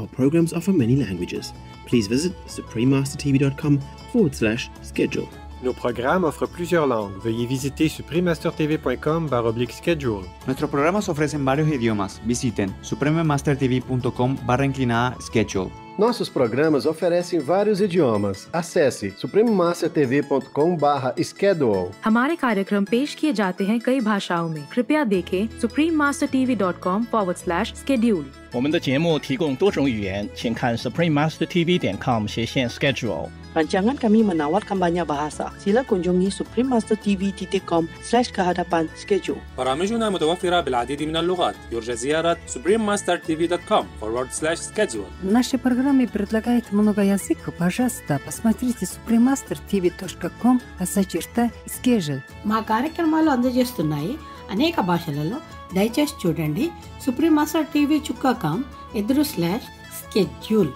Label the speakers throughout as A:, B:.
A: our programs offer many languages. Please visit suprememastertv.com/schedule.
B: Nos programas offrent plusieurs langues. Veuillez visiter suprememastertv.com/schedule.
C: Nuestros programas ofrecen varios idiomas. Visiten suprememastertv.com/schedule.
D: Nossos programas oferecem vários idiomas. Acesse suprememastertv.com/schedule.
E: हमारे कार्यक्रम पेश किए जाते हैं कई भाषाओं में। कृपया देखें suprememastertv.com/schedule。
F: 我们的节目提供多种语言，请看 suprememastertv.com/schedule。
G: Rancangan kami menawarkan banyak bahasa. Sila kunjungi suprememastertv.com/kehadapan-schedule.
H: برامجنا متوفرة بالعديد من اللغات. يرجى زيارة suprememastertv.com/schedule.
I: Наши программы предлагают много языков. Пожалуйста, посмотрите suprememastertv.com/schedule.
J: మా కార్యక్రమాలు అందజేస్తున్నాయి అనేక భాషలలో. దయచేసి చూడండి suprememastertv.com/schedule.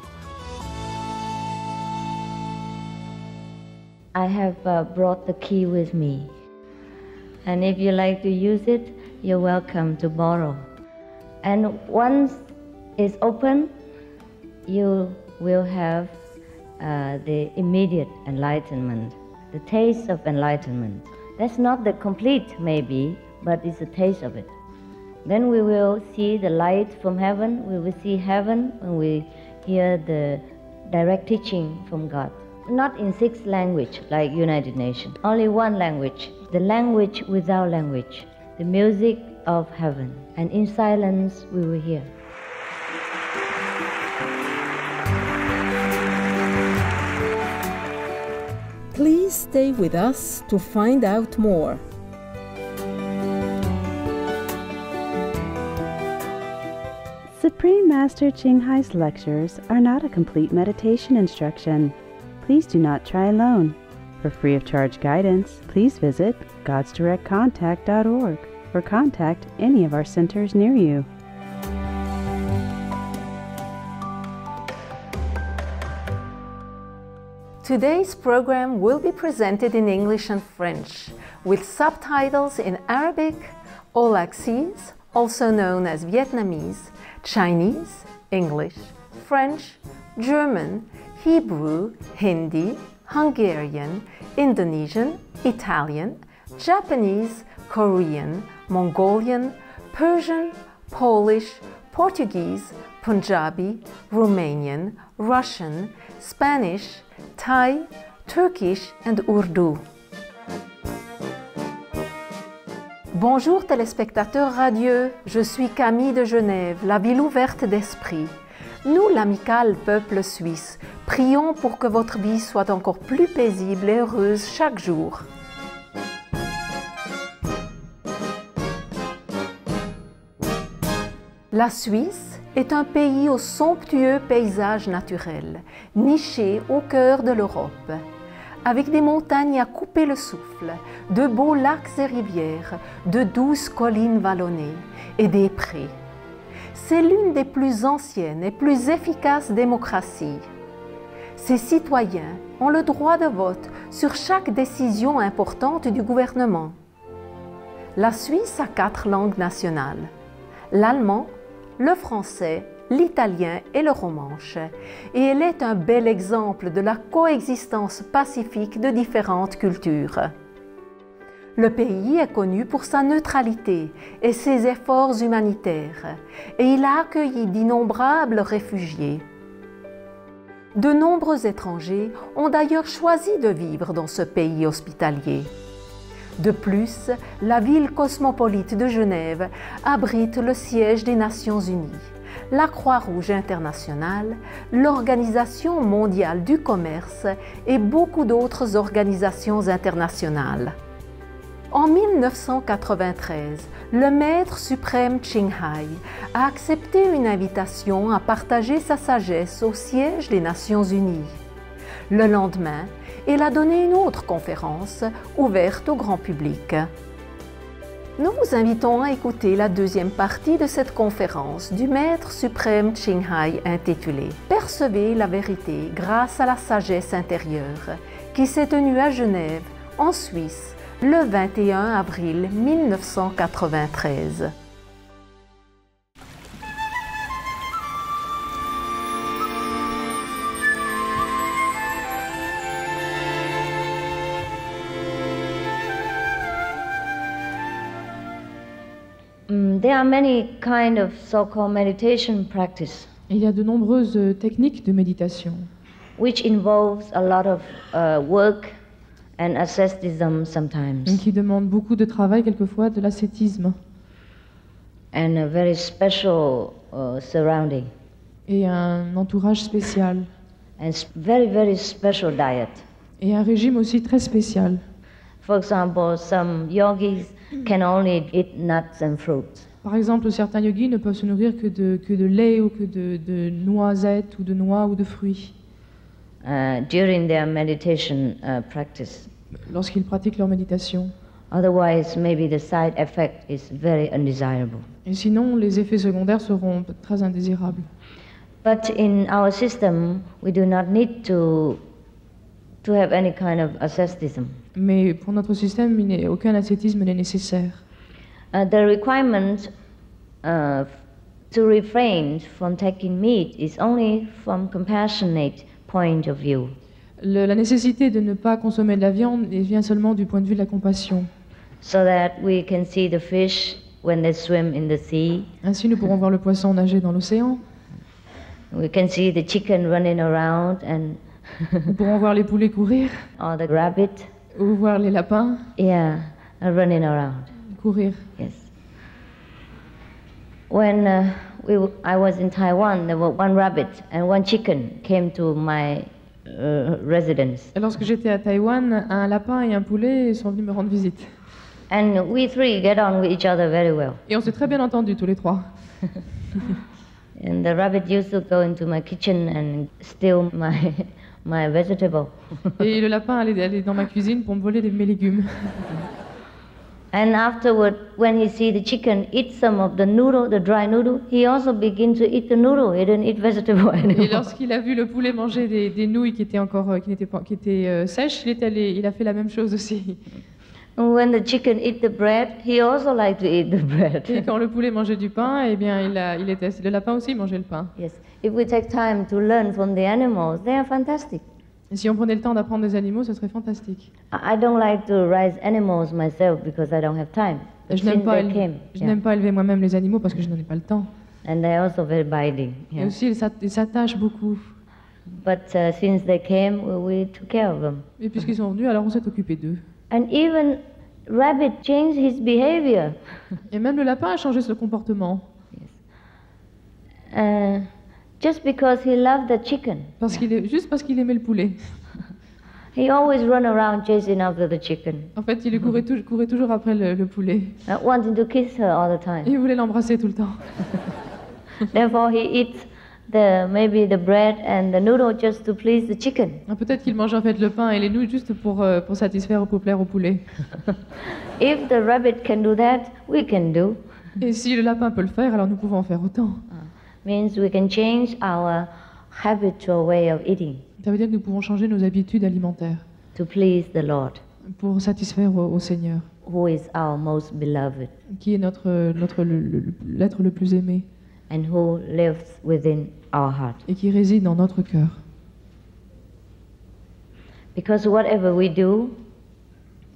K: I have brought the key with me, and if you like to use it, you're welcome to borrow. And once it's open, you will have the immediate enlightenment, the taste of enlightenment. That's not the complete, maybe, but it's a taste of it. Then we will see the light from heaven. We will see heaven when we hear the direct teaching from God. Not in 6 languages like United Nations. Only one language, the language without language, the music of heaven. And in silence we will hear.
L: Please stay with us to find out more.
M: Supreme Master Ching Hai's lectures are not a complete meditation instruction. Please do not try alone. For free of charge guidance, please visit godsdirectcontact.org or contact any of our centers near you.
N: Today's program will be presented in English and French with subtitles in Arabic, Aulacese, also known as Vietnamese, Chinese, English, French, German, Hebrew, Hindi, Hungarian, Indonesian, Italian, Japanese, Korean, Mongolian, Persian, Polish, Portuguese, Punjabi, Romanian, Russian, Spanish, Thai, Turkish, and Urdu. Bonjour téléspectateurs radieux, je suis Camille de Genève, la ville ouverte d'esprit. Nous, l'amical peuple suisse, prions pour que votre vie soit encore plus paisible et heureuse chaque jour. La Suisse est un pays aux somptueux paysages naturels, niché au cœur de l'Europe, avec des montagnes à couper le souffle, de beaux lacs et rivières, de douces collines vallonnées et des prés. C'est l'une des plus anciennes et plus efficaces démocraties. Ses citoyens ont le droit de vote sur chaque décision importante du gouvernement. La Suisse a 4 langues nationales: l'allemand, le français, l'italien et le romanche, et elle est un bel exemple de la coexistence pacifique de différentes cultures. Le pays est connu pour sa neutralité et ses efforts humanitaires, et il a accueilli d'innombrables réfugiés. De nombreux étrangers ont d'ailleurs choisi de vivre dans ce pays hospitalier. De plus, la ville cosmopolite de Genève abrite le siège des Nations Unies, la Croix-Rouge internationale, l'Organisation mondiale du commerce et beaucoup d'autres organisations internationales. En 1993, le maître suprême Ching Hai a accepté une invitation à partager sa sagesse au siège des Nations Unies. Le lendemain, il a donné une autre conférence ouverte au grand public. Nous vous invitons à écouter la deuxième partie de cette conférence du maître suprême Ching Hai intitulée « Percevez la vérité grâce à la sagesse intérieure » qui s'est tenue à Genève, en Suisse, le 21 avril 1993.
K: There are many kind of so-called meditation practice.
O: Il y a de nombreuses techniques de méditation.
K: Which involves a lot of work and asceticism sometimes.
O: Qui demandent beaucoup de travail, quelquefois de l'ascétisme.
K: And a very special surrounding.
O: Et un entourage spécial.
K: And very special diet.
O: Et un régime aussi très spécial.
K: For example, some yogis can only eat nuts and fruits.
O: Par exemple, certains yogis ne peuvent se nourrir que de lait ou que de noisettes ou de noix ou de fruits.
K: During their meditation practice.
O: Lorsqu'ils pratiquent leur méditation.
K: Otherwise, maybe the side effect is very undesirable.
O: Et sinon, les effets secondaires seront très indésirables.
K: But in our system, we do not need to have any kind of asceticism.
O: Mais pour notre système, aucun ascétisme n'est nécessaire.
K: The requirement to refrain from taking meat is only from compassionate point of view.
O: La nécessité de ne pas consommer de la viande vient seulement du point de vue de la compassion.
K: So that we can see the fish when they swim in the sea.
O: Ainsi, nous pourrons voir le poisson nager dans l'océan.
K: We can see the chicken running around and
O: nous pourrons voir les poulets courir.
K: Or the rabbit.
O: Ou voir les lapins.
K: Yeah, running around.
O: Courir.
K: Yes. When I was in Taiwan, there were one rabbit and one chicken came to my residence.
O: Et lorsque j'étais à Taïwan, un lapin et un poulet sont venus me rendre visite.
K: And we three get on with each other very well.
O: Et on s'est très bien entendus tous les trois.
K: And the rabbit used to go into my kitchen and steal my vegetable.
O: Et le lapin allait dans ma cuisine pour me voler mes légumes.
K: And afterward, when he see the chicken eat some of the noodle, the dry noodle, he also begin to eat the noodle. He didn't eat vegetable anymore.
O: Et lorsqu'il a vu le poulet manger des nouilles qui étaient sèches, il a fait la même chose aussi.
K: When the chicken eat the bread, he also like to eat the bread.
O: Et quand le poulet mangeait du pain, eh bien, le lapin aussi mangeait le pain.
K: Yes. If we take time to learn from the animals, they are fantastic.
O: Et si on prenait le temps d'apprendre des animaux, ce serait fantastique.
K: I don't like to raise animals myself because I don't have time.
O: Je n'aime pas élever moi-même les animaux parce que je n'en ai pas le temps.
K: And they're also very binding.
O: Et aussi, ils s'attachent beaucoup.
K: But since they came, we took care of them.
O: Et puisqu'ils sont venus, alors on s'est occupé d'eux.
K: And even rabbit changed his behavior.
O: Et même le lapin a changé son comportement.
K: Yes. Just because he loved the chicken.
O: Juste parce qu'il aimait le poulet.
K: He always run around chasing after the chicken.
O: En fait, il courait toujours après le poulet.
K: Wanting to kiss her all the time.
O: Il voulait l'embrasser tout le temps.
K: Therefore, he eats maybe the bread and the noodle just to please the chicken.
O: Peut-être qu'il mange en fait le pain et les nouilles juste pour satisfaire, pour plaire au poulet.
K: If the rabbit can do that, we can do.
O: Et si le lapin peut le faire, alors nous pouvons en faire autant.
K: Means we can change our habitual way of eating.
O: Ça veut dire que nous pouvons changer nos habitudes alimentaires.
K: To please the Lord.
O: Pour satisfaire au Seigneur.
K: Who is our most beloved.
O: Qui est l'être le plus aimé.
K: And who lives within our heart.
O: Et qui réside dans notre cœur.
K: Because whatever we do,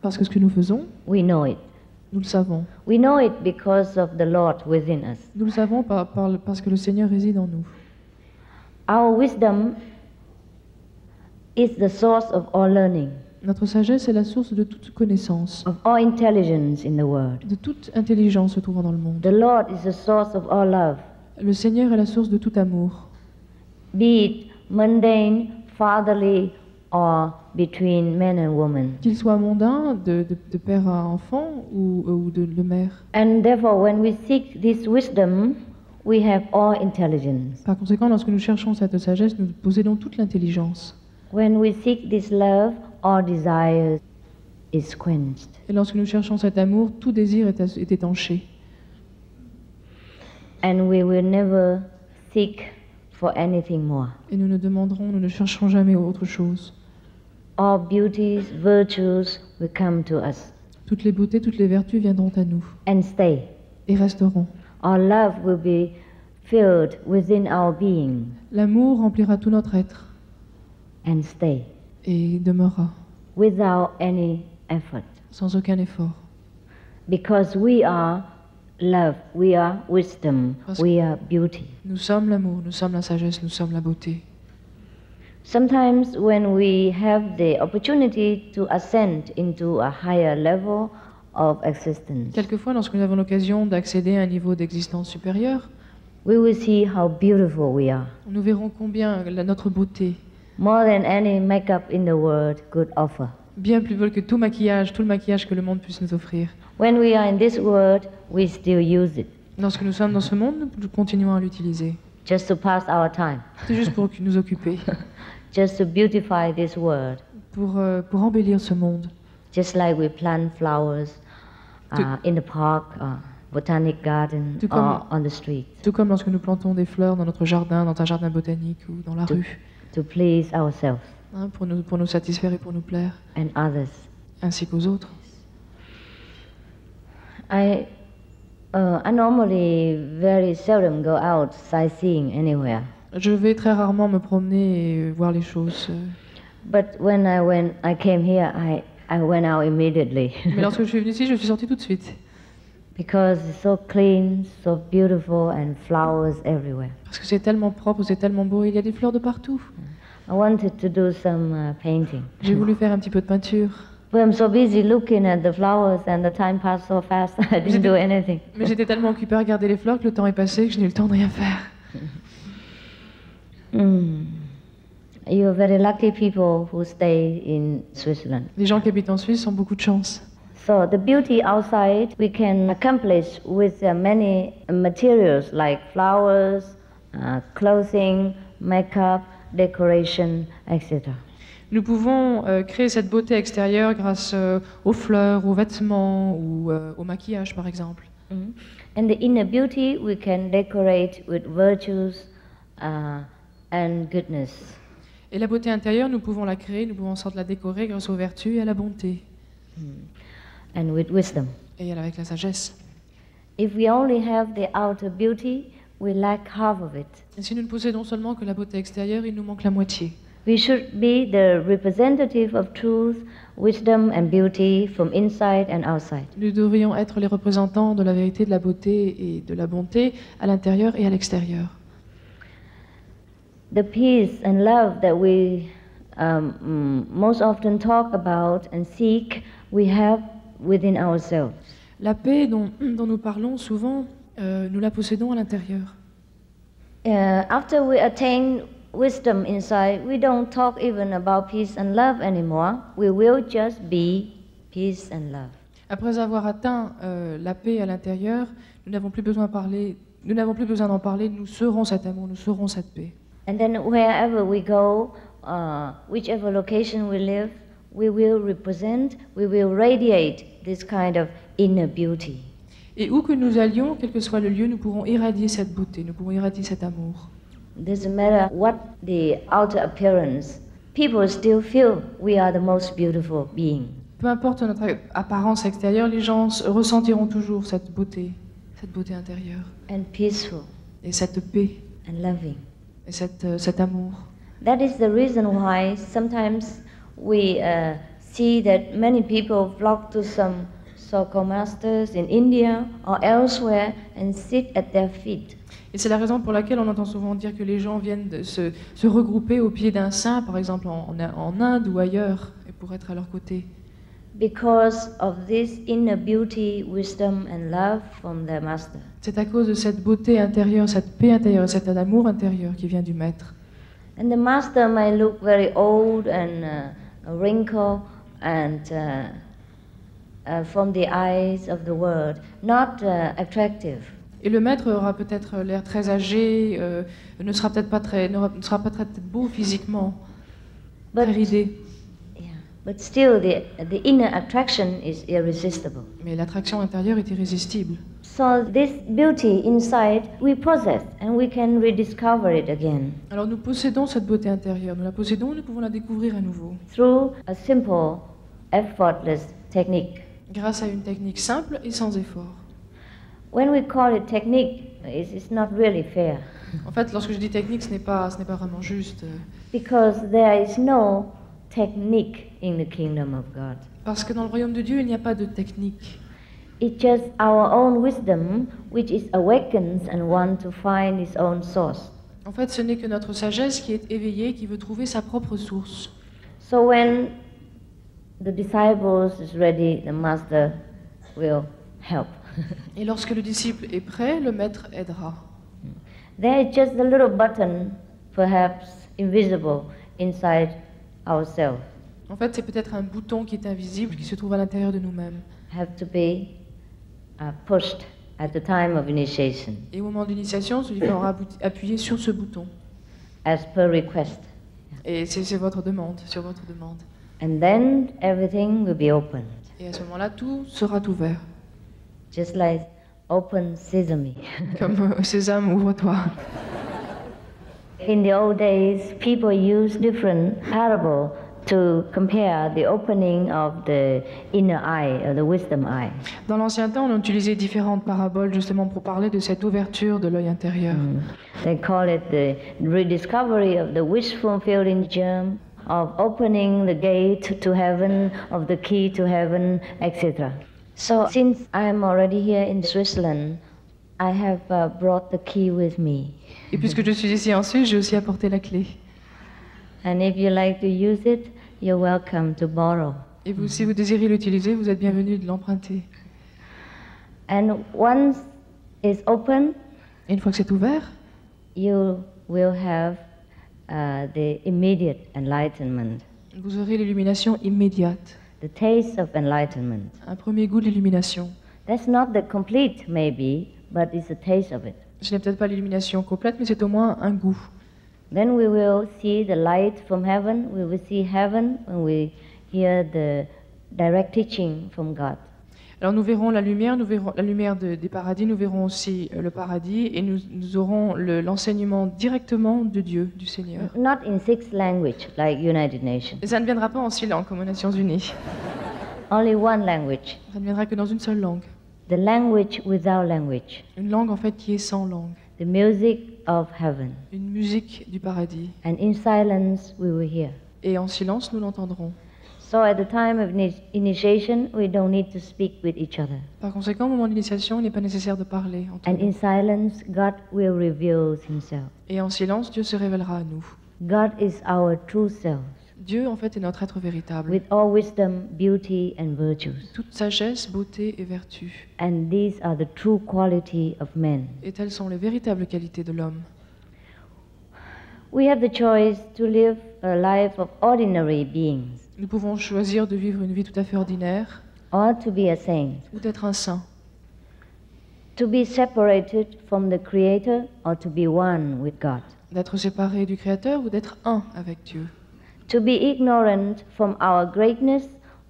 O: parce que ce que nous faisons,
K: we know it.
O: Nous le savons.
K: We know it because of the Lord within us.
O: Nous le savons parce que le Seigneur réside en nous.
K: Our wisdom is the source of all learning.
O: Notre sagesse est la source de toute connaissance.
K: Of all intelligence in the world.
O: De toute intelligence se trouvant dans le monde.
K: The Lord is the source of all love.
O: Le Seigneur est la source de tout amour.
K: Be it mundane, fatherly, or between men and women.
O: Qu'il soit mondain, de père à enfant ou de mère.
K: And therefore, when we seek this wisdom, we have all intelligence.
O: Par conséquent, lorsque nous cherchons cette sagesse, nous possédons toute l'intelligence.
K: When we seek this love, all desire is quenched.
O: Et lorsque nous cherchons cet amour, tout désir est étanché.
K: And we will never seek for anything more.
O: Et nous ne chercherons jamais autre chose.
K: All beauties, virtues will come to us.
O: Toutes les beautés, toutes les vertus viendront à nous.
K: And stay.
O: Et resteront.
K: Our love will be filled within our being.
O: L'amour remplira tout notre être.
K: And stay.
O: Et demeurera.
K: Without any effort.
O: Sans aucun effort.
K: Because we are love, we are wisdom, we are beauty.
O: Nous sommes l'amour, nous sommes la sagesse, nous sommes la beauté.
K: Sometimes when we have the opportunity to ascend into a higher level of existence,
O: Quelquefois, lorsque nous avons l'occasion d'accéder à un niveau d'existence supérieur,
K: we will see how beautiful we are.
O: nous verrons combien notre beauté,
K: More than any makeup in the world could offer.
O: bien plus belle que tout le maquillage que le monde puisse nous offrir.
K: When we are in this world, we still use it,
O: Lorsque nous sommes dans ce monde, nous continuons à l'utiliser.
K: just to pass our time,
O: C'est juste pour nous occuper,
K: just to beautify this world.
O: pour embellir ce monde.
K: Just like we plant flowers in the park, botanic garden,
O: Tout comme-
K: or on the street,
O: Tout comme lorsque nous plantons des fleurs dans notre jardin, dans un jardin botanique ou dans la rue,
K: to please ourselves
O: hein, pour nous satisfaire et pour nous plaire,
K: and others.
O: ainsi qu'aux autres.
K: I normally very seldom go out sightseeing anywhere.
O: Je vais très rarement me promener et voir les choses.
K: But when I came here, I went out immediately
O: Mais lorsque je suis venue ici, je suis sortie tout de suite.
K: because it's so clean, so beautiful, and flowers everywhere.
O: Parce que c'est tellement propre, c'est tellement beau, il y a des fleurs de partout.
K: I wanted to do some painting.
O: J'ai voulu faire un petit peu de peinture.
K: But I'm so busy looking at the flowers, and the time passed so fast. I didn't do anything.
O: Mais j'étais tellement occupée à regarder les fleurs que le temps est passé que je n'ai eu le temps de rien faire.
K: You're very lucky people who stay in Switzerland.
O: Les gens qui habitent en Suisse ont beaucoup de chance.
K: So the beauty outside we can accomplish with many materials like flowers, clothing, makeup, decoration, etc.
O: Nous pouvons créer cette beauté extérieure grâce aux fleurs, aux vêtements ou au maquillage, par exemple.
K: And the inner beauty we can decorate with virtues and goodness.
O: Et la beauté intérieure, nous pouvons la créer, nous pouvons en sorte la décorer grâce aux vertus et à la bonté.
K: And with wisdom.
O: Et avec la sagesse.
K: If we only have the outer beauty, we lack half of it.
O: Et si nous ne possédons seulement que la beauté extérieure, il nous manque la moitié.
K: We should be the representative of truth, wisdom and beauty from inside and outside.
O: Nous devrions être les représentants de la vérité, de la beauté et de la bonté à l'intérieur et à l'extérieur.
K: The peace and love that we most often talk about and seek, we have within ourselves.
O: La paix dont nous parlons souvent, nous la possédons à l'intérieur.
K: After we attain wisdom inside, we don't talk even about peace and love anymore. We will just be peace and love.
O: Après avoir atteint la paix à l'intérieur, nous n'avons plus besoin d'en parler, nous serons cet amour, nous serons cette paix.
K: And then wherever we go, whichever location we live, we will represent, we will radiate this kind of inner beauty.
O: Et où que nous allions, quel que soit le lieu, nous pourrons irradier cette beauté, nous pourrons irradier cet amour.
K: Doesn't matter what the outer appearance, people still feel we are the most beautiful being.
O: Peu importe notre apparence extérieure, les gens ressentiront toujours cette beauté intérieure.
K: And peaceful.
O: Et cette paix.
K: And loving.
O: Et cet amour.
K: That is the reason why sometimes we see that many people flock to some so-called masters in India or elsewhere and sit at their feet.
O: Et c'est la raison pour laquelle on entend souvent dire que les gens viennent de se regrouper au pied d'un saint, par exemple en Inde ou ailleurs, et pour être à leur côté.
K: Because of this inner beauty, wisdom and love from their master.
O: C'est à cause de cette beauté intérieure, cette paix intérieure, cet amour intérieur qui vient du maître.
K: And the master may look very old and wrinkled and from the eyes of the world, not attractive.
O: Et le maître aura peut-être l'air très âgé, ne sera pas très beau physiquement, très ridé.
K: But still, the inner attraction is irresistible.
O: Mais l'attraction intérieure est irrésistible.
K: So this beauty inside we possess, and we can rediscover it again.
O: Alors nous possédons cette beauté intérieure, nous la possédons, nous pouvons la découvrir à nouveau.
K: Through a simple, effortless technique.
O: Grâce à une technique simple et sans effort.
K: When we call it technique, it's not really fair.
O: En fait, lorsque je dis technique, ce n'est pas vraiment juste.
K: Because there is no technique in the kingdom of God.
O: Parce que dans le royaume de Dieu, il n'y a pas de technique.
K: It's just our own wisdom which is awakens and want to find its own source.
O: En fait, ce n'est que notre sagesse qui est éveillée, qui veut trouver sa propre source.
K: So when the disciples is ready, the master will help.
O: Et lorsque le disciple est prêt, le maître aidera.
K: There is just a little button, perhaps invisible, inside ourselves.
O: En fait, c'est peut-être un bouton qui est invisible, qui se trouve à l'intérieur de nous-mêmes.
K: Have to be pushed at the time of initiation.
O: Et au moment de l'initiation, celui faudra appuyer sur ce bouton.
K: As per request.
O: Et c'est votre demande, sur votre demande.
K: And then everything will be opened.
O: Et à ce moment-là, tout sera ouvert.
K: Just like open sesame.
O: Comme Sésame, ouvre-toi.
K: In the old days, people used different parables to compare the opening of the inner eye, or the wisdom eye.
O: Dans l'ancien temps, on utilisait différentes paraboles justement pour parler de cette ouverture de l'œil intérieur.
K: They call it the rediscovery of the wish-fulfilling germ, of opening the gate to heaven, of the key to heaven, etc. So, since I am already here in Switzerland, I have brought the key with me.
O: Et puisque je suis ici en Suisse, j'ai aussi apporté la clé.
K: And if you like to use it, you're welcome to borrow.
O: Et vous, si vous désirez l'utiliser, vous êtes bienvenu de l'emprunter.
K: And once it's open,
O: et une fois que c'est ouvert,
K: you will have the immediate enlightenment.
O: Vous aurez l'illumination immédiate.
K: The taste of enlightenment.
O: Un premier goût de l'illumination.
K: That's not the complete, maybe, but it's a taste of it.
O: Ce n'est peut-être pas l'illumination complète, mais c'est au moins un goût.
K: Then we will see the light from heaven. We will see heaven when we hear the direct teaching from God.
O: Alors nous verrons la lumière des paradis, nous verrons aussi le paradis et nous aurons l'enseignement directement de Dieu, du Seigneur.
K: Not in 6 languages like United Nations.
O: Et ça ne viendra pas en 6 langues comme aux Nations Unies.
K: Only one language.
O: Ça ne viendra que dans une seule langue.
K: The language without language.
O: Une langue en fait qui est sans langue.
K: The music of heaven.
O: Une musique du paradis.
K: And in silence we will hear.
O: Et en silence nous l'entendrons.
K: So at the time of initiation, we don't need to speak with each other.
O: Par conséquent, au moment de l'initiation, il n'est pas nécessaire de parler entre
K: And
O: nous.
K: in silence, God will reveal Himself.
O: Et en silence, Dieu se révélera à nous.
K: God is our true self.
O: Dieu, en fait, est notre être véritable.
K: With all wisdom, beauty, and virtues.
O: Toute sagesse, beauté et vertu.
K: And these are the true quality of men.
O: Et telles sont les véritables qualités de l'homme.
K: We have the choice to live a life of ordinary beings.
O: Nous pouvons choisir de vivre une vie tout à fait ordinaire.
K: Or to be a saint.
O: Ou d'être un saint.
K: To be separated from the Creator or to be one with God.
O: D'être séparé du Créateur ou d'être un avec Dieu.
K: To be ignorant from our greatness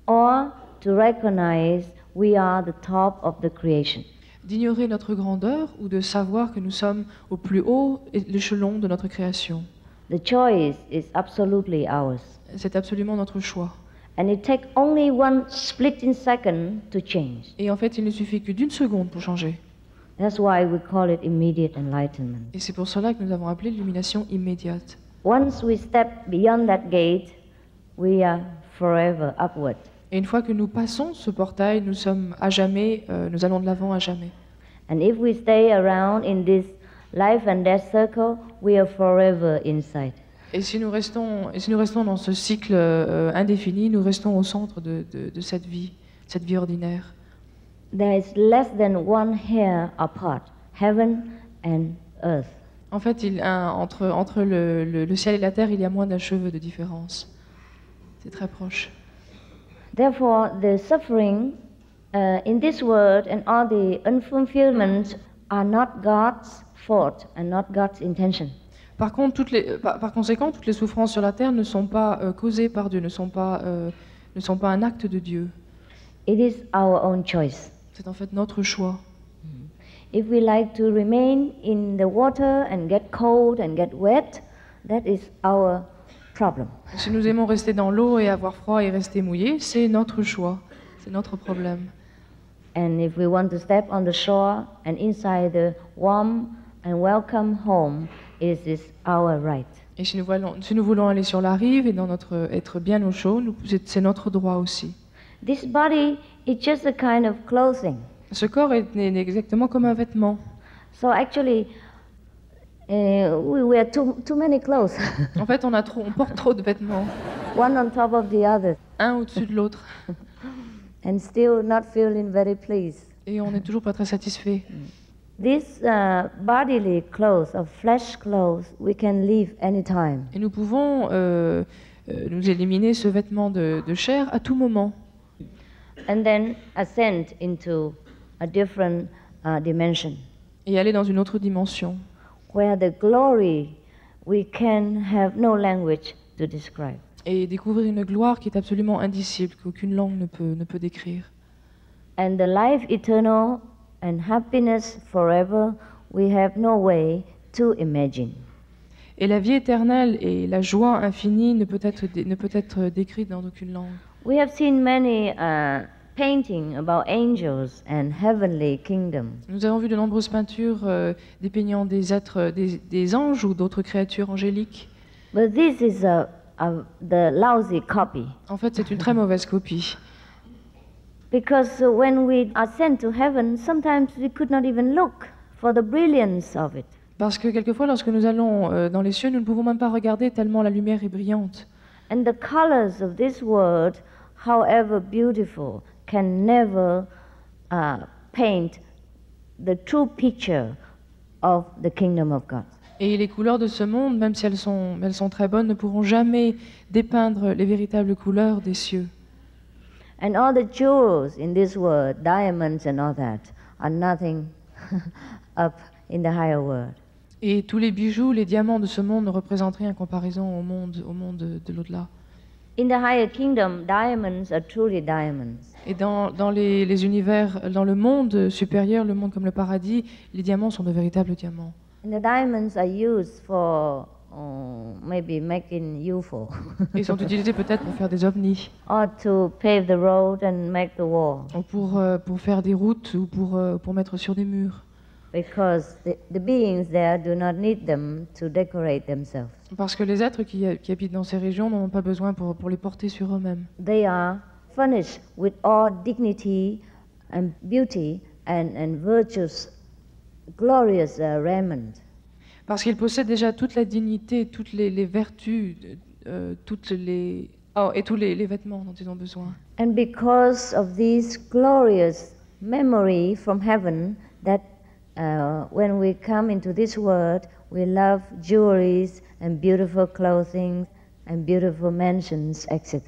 K: or to recognize we are the top of the creation.
O: D'ignorer notre grandeur ou de savoir que nous sommes au plus haut échelon de notre création.
K: The choice is absolutely ours.
O: C'est absolument notre choix.
K: And it takes only one splitting second to change.
O: Et en fait, il ne suffit que d'une seconde pour changer.
K: That's why we call it immediate enlightenment.
O: Et c'est pour cela que nous avons appelé l'illumination immédiate.
K: Once we step beyond that gate, we are forever upward.
O: Et une fois que nous passons ce portail, nous sommes à jamais, nous allons de l'avant à jamais.
K: And if we stay around in this life and death circle, we are forever inside.
O: Et si nous restons dans ce cycle indéfini, nous restons au centre de cette vie ordinaire.
K: There is less than one hair apart, heaven and earth.
O: En fait, entre le ciel et la terre, il y a moins d'un cheveu de différence. C'est très proche.
K: Therefore, the suffering in this world and all the unfulfillments are not God's fault and not God's intention.
O: Par conséquent, toutes les souffrances sur la terre ne sont pas causées par Dieu, ne sont pas un acte de Dieu.
K: It is our own choice.
O: C'est en fait notre choix.
K: If we like to remain in the water and get cold and get wet, that is our problem.
O: Si nous aimons rester dans l'eau et avoir froid et rester mouillé, c'est notre choix, c'est notre problème.
K: And if we want to step on the shore and inside the warm and welcome home, it is our right.
O: Et si nous voulons aller sur la rive et être bien au chaud, c'est notre droit aussi.
K: This body is just a kind of clothing.
O: Ce corps est exactement comme un vêtement.
K: So actually, we wear too many clothes.
O: En fait, on porte trop de vêtements.
K: One on top of the other.
O: Un au-dessus de l'autre.
K: And still not feeling very pleased.
O: Et on n'est toujours pas très satisfait.
K: These bodily clothes, or flesh clothes, we can leave anytime.
O: Et nous pouvons nous éliminer ce vêtement de chair à tout moment.
K: And then ascend into a different dimension.
O: Et aller dans une autre dimension.
K: Where the glory we can have no language to describe.
O: Et découvrir une gloire qui est absolument indicible, qu'aucune langue ne peut décrire.
K: And the life eternal and happiness forever, we have no way to imagine.
O: Et la vie éternelle et la joie infinie ne peut être décrite dans aucune langue.
K: We have seen many paintings about angels and heavenly kingdom.
O: Nous avons vu de nombreuses peintures dépeignant des êtres, des anges ou d'autres créatures angéliques.
K: But this is the lousy copy.
O: En fait, c'est une très mauvaise copie.
K: Because when we ascend to heaven, sometimes we could not even look for the brilliance of it.
O: Parce que quelquefois, lorsque nous allons dans les cieux, nous ne pouvons même pas regarder tellement la lumière est brillante.
K: And the colors of this world, however beautiful, can never paint the true picture of the kingdom of God.
O: Et les couleurs de ce monde, même si elles sont très bonnes, ne pourront jamais dépeindre les véritables couleurs des cieux.
K: And all the jewels in this world, diamonds and all that, are nothing up in the higher world.
O: Et tous les bijoux, les diamants de ce monde ne représentent rien en comparaison au monde de l'au-delà.
K: In the higher kingdom, diamonds are truly diamonds.
O: Et dans les univers, dans le monde supérieur, le monde comme le paradis, les diamants sont de véritables diamants.
K: And the diamonds are used for maybe making UFO.
O: Ils sont utilisés peut-être pour faire des ovnis.
K: Or to pave the road and make the wall.
O: Ou pour faire des routes ou pour mettre sur des murs.
K: Because the beings there do not need them to decorate themselves.
O: Parce que les êtres qui habitent dans ces régions n'en ont pas besoin pour les porter sur eux-mêmes.
K: They are furnished with all dignity and beauty and virtuous, glorious raiment.
O: Parce qu'ils possèdent déjà toute la dignité, toutes les vertus, et tous les vêtements dont ils ont besoin.
K: And because of this glorious memory from heaven, that when we come into this world, we love jewelries and beautiful clothing and beautiful mansions, etc.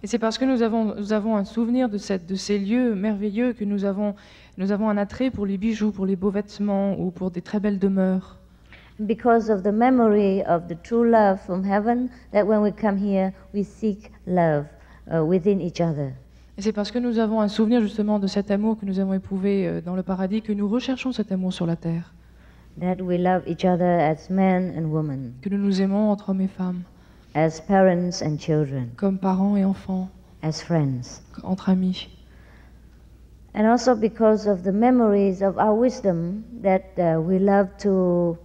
O: Et c'est parce que nous avons un souvenir de ces lieux merveilleux que nous avons un attrait pour les bijoux, pour les beaux vêtements ou pour des très belles demeures.
K: Because of the memory of the true love from heaven, that when we come here, we seek love within each other.
O: Et c'est parce que nous avons un souvenir justement de cet amour que nous avons éprouvé dans le paradis que nous recherchons cet amour sur la terre.
K: That we love each other as men and women.
O: Que nous nous aimons entre hommes et femmes.
K: As parents and children.
O: Comme parents et enfants.
K: As friends.
O: Entre amis.
K: And also because of the memories of our wisdom that we love to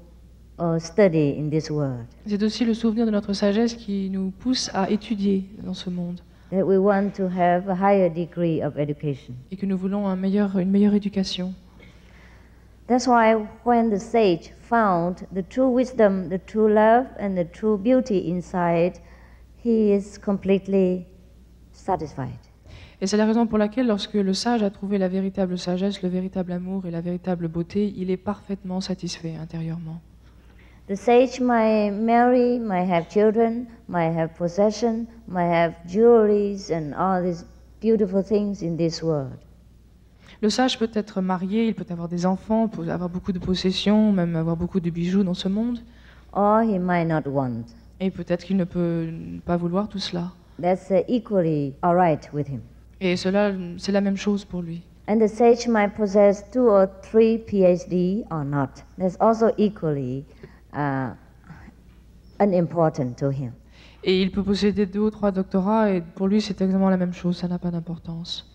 K: study in this world.
O: C'est aussi le souvenir de notre sagesse qui nous pousse à étudier dans ce monde.
K: That we want to have a higher degree of education.
O: Et que nous voulons une meilleure éducation.
K: That's why when the sage found the true wisdom, the true love, and the true beauty inside, he is completely satisfied.
O: Et c'est la raison pour laquelle, lorsque le sage a trouvé la véritable sagesse, le véritable amour et la véritable beauté, il est parfaitement satisfait intérieurement.
K: The sage might marry, might have children, might have possession, might have jewelries and all these beautiful things in this world.
O: Le sage peut être marié, il peut avoir des enfants, peut avoir beaucoup de possessions, même avoir beaucoup de bijoux dans ce monde.
K: Or he might not want.
O: Et peut-être qu'il ne peut pas vouloir tout cela.
K: That's equally all right with him.
O: Et cela, c'est la même chose pour lui.
K: And the sage might possess 2 or 3 PhD or not. That's also equally unimportant to him.
O: Et il peut posséder 2 ou 3 doctorats, et pour lui, c'est exactement la même chose, ça n'a pas d'importance.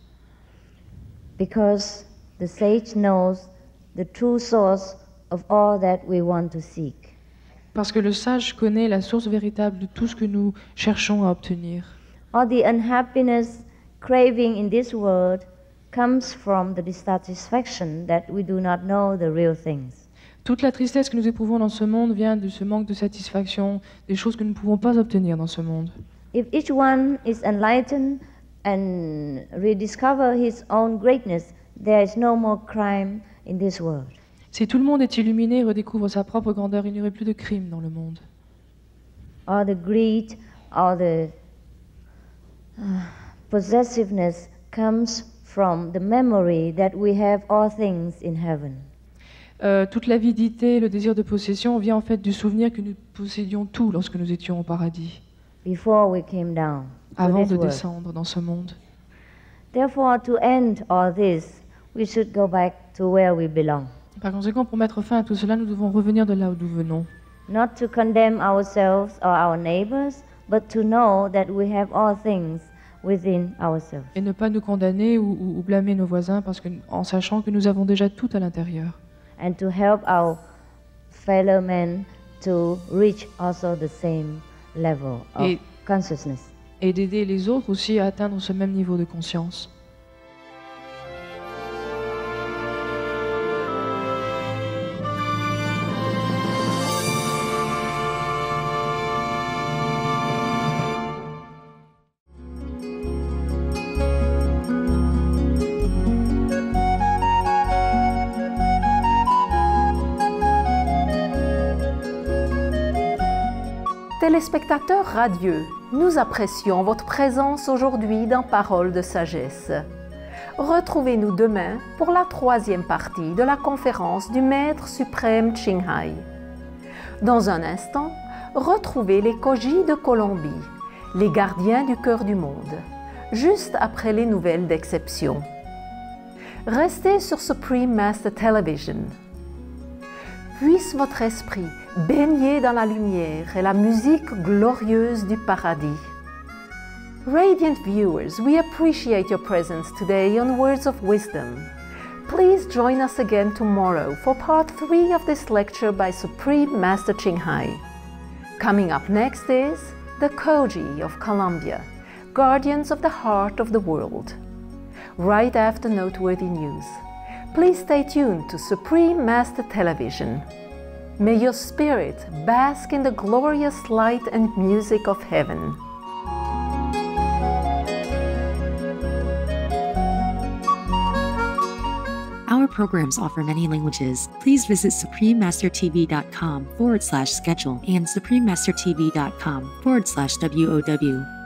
K: Because the sage knows the true source of all that we want to seek.
O: Parce que le sage connaît la source véritable de tout ce que nous cherchons à obtenir.
K: All the unhappiness, craving in this world comes from the dissatisfaction that we do not know the real things.
O: Toute la tristesse que nous éprouvons dans ce monde vient de ce manque de satisfaction, des choses que nous ne pouvons pas obtenir dans ce monde.
K: If each one is enlightened and rediscover his own greatness, there is no more crime in this world.
O: Si tout le monde est illuminé et redécouvre sa propre grandeur, il n'y aurait plus de crime dans le monde.
K: Or the greed, or the possessiveness comes from the memory that we have all things in heaven.
O: Toute l'avidité, le désir de possession vient en fait du souvenir que nous possédions tout lorsque nous étions au paradis,
K: before we came down
O: avant
K: to
O: de
K: this world.
O: descendre dans ce monde.
K: Therefore, to end all this, we should go back to where we belong.
O: Par conséquent, pour mettre fin à tout cela, nous devons revenir de là où nous venons.
K: Not to condemn ourselves or our neighbors, but to know that we have all things within ourselves.
O: Et ne pas nous condamner ou blâmer nos voisins en sachant que nous avons déjà tout à l'intérieur.
K: And to help our fellow men to reach also the same level of consciousness.
O: Et d'aider les autres aussi à atteindre ce même niveau de conscience.
N: Téléspectateurs radieux, nous apprécions votre présence aujourd'hui dans Paroles de Sagesse. Retrouvez-nous demain pour la 3e partie de la conférence du Maître suprême Ching Hai. Dans un instant, retrouvez les Koji de Colombie, les gardiens du cœur du monde, juste après les nouvelles d'exception. Restez sur Supreme Master Television. Puisse votre esprit baigner dans la lumière et la musique glorieuse du paradis. Radiant viewers, we appreciate your presence today on Words of Wisdom. Please join us again tomorrow for part 3 of this lecture by Supreme Master Ching Hai. Coming up next is the Koji of Colombia, guardians of the heart of the world. Right after noteworthy news. Please stay tuned to Supreme Master Television. May your spirit bask in the glorious light and music of heaven.
P: Our programs offer many languages. Please visit suprememastertv.com/schedule and suprememastertv.com/WOW.